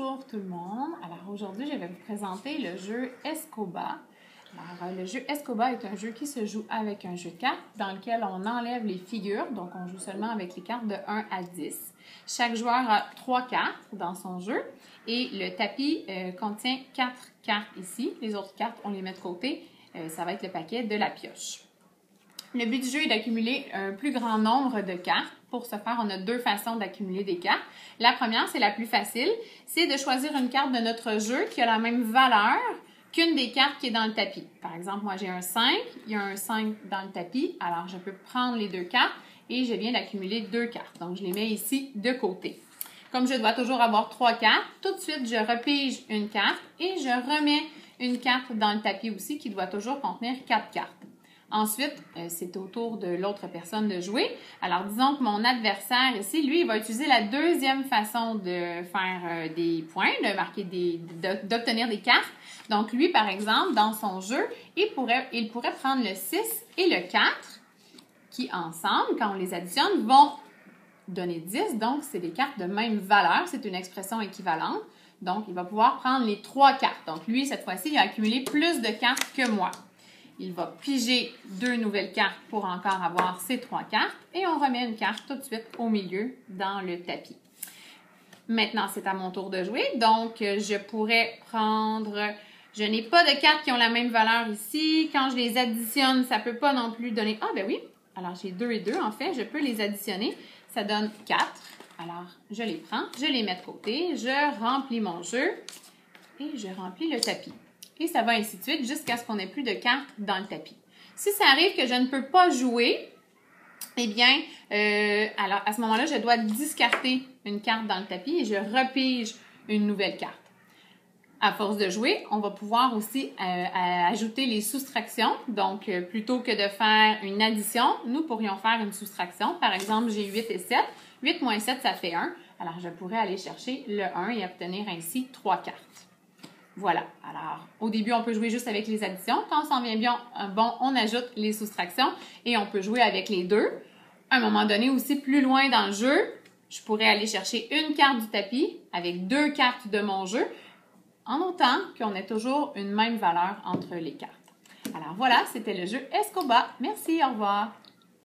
Bonjour tout le monde. Alors aujourd'hui, je vais vous présenter le jeu Escoba. Alors, le jeu Escoba est un jeu qui se joue avec un jeu de cartes dans lequel on enlève les figures. Donc, on joue seulement avec les cartes de 1 à 10. Chaque joueur a 3 cartes dans son jeu et le tapis contient 4 cartes ici. Les autres cartes, on les met de côté. Ça va être le paquet de la pioche. Le but du jeu est d'accumuler un plus grand nombre de cartes. Pour ce faire, on a deux façons d'accumuler des cartes. La première, c'est la plus facile, c'est de choisir une carte de notre jeu qui a la même valeur qu'une des cartes qui est dans le tapis. Par exemple, moi j'ai un 5, il y a un 5 dans le tapis, alors je peux prendre les deux cartes et je viens d'accumuler 2 cartes. Donc, je les mets ici de côté. Comme je dois toujours avoir 3 cartes, tout de suite, je repige une carte et je remets une carte dans le tapis aussi qui doit toujours contenir 4 cartes. Ensuite, c'est au tour de l'autre personne de jouer. Alors, disons que mon adversaire ici, lui, il va utiliser la deuxième façon de faire des points, de marquer d'obtenir des cartes. Donc, lui, par exemple, dans son jeu, il pourrait prendre le 6 et le 4 qui, ensemble, quand on les additionne, vont donner 10. Donc, c'est des cartes de même valeur. C'est une expression équivalente. Donc, il va pouvoir prendre les 3 cartes. Donc, lui, cette fois-ci, il a accumulé plus de cartes que moi. Il va piger 2 nouvelles cartes pour encore avoir ces 3 cartes et on remet une carte tout de suite au milieu dans le tapis. Maintenant, c'est à mon tour de jouer. Donc, je pourrais prendre... Je n'ai pas de cartes qui ont la même valeur ici. Quand je les additionne, ça ne peut pas non plus donner... Ah, ben oui! Alors, j'ai 2 et 2, en fait. Je peux les additionner. Ça donne 4. Alors, je les prends, je les mets de côté, je remplis mon jeu et je remplis le tapis. Et ça va ainsi de suite jusqu'à ce qu'on n'ait plus de cartes dans le tapis. Si ça arrive que je ne peux pas jouer, eh bien, alors à ce moment-là, je dois discarter une carte dans le tapis et je repige une nouvelle carte. À force de jouer, on va pouvoir aussi ajouter les soustractions. Donc, plutôt que de faire une addition, nous pourrions faire une soustraction. Par exemple, j'ai 8 et 7. 8 moins 7, ça fait 1. Alors, je pourrais aller chercher le 1 et obtenir ainsi 3 cartes. Voilà. Alors, au début, on peut jouer juste avec les additions. Quand on s'en vient bien bon, on ajoute les soustractions et on peut jouer avec les deux. À un moment donné, aussi plus loin dans le jeu, je pourrais aller chercher une carte du tapis avec 2 cartes de mon jeu, en autant qu'on ait toujours une même valeur entre les cartes. Alors voilà, c'était le jeu Escoba. Merci, au revoir.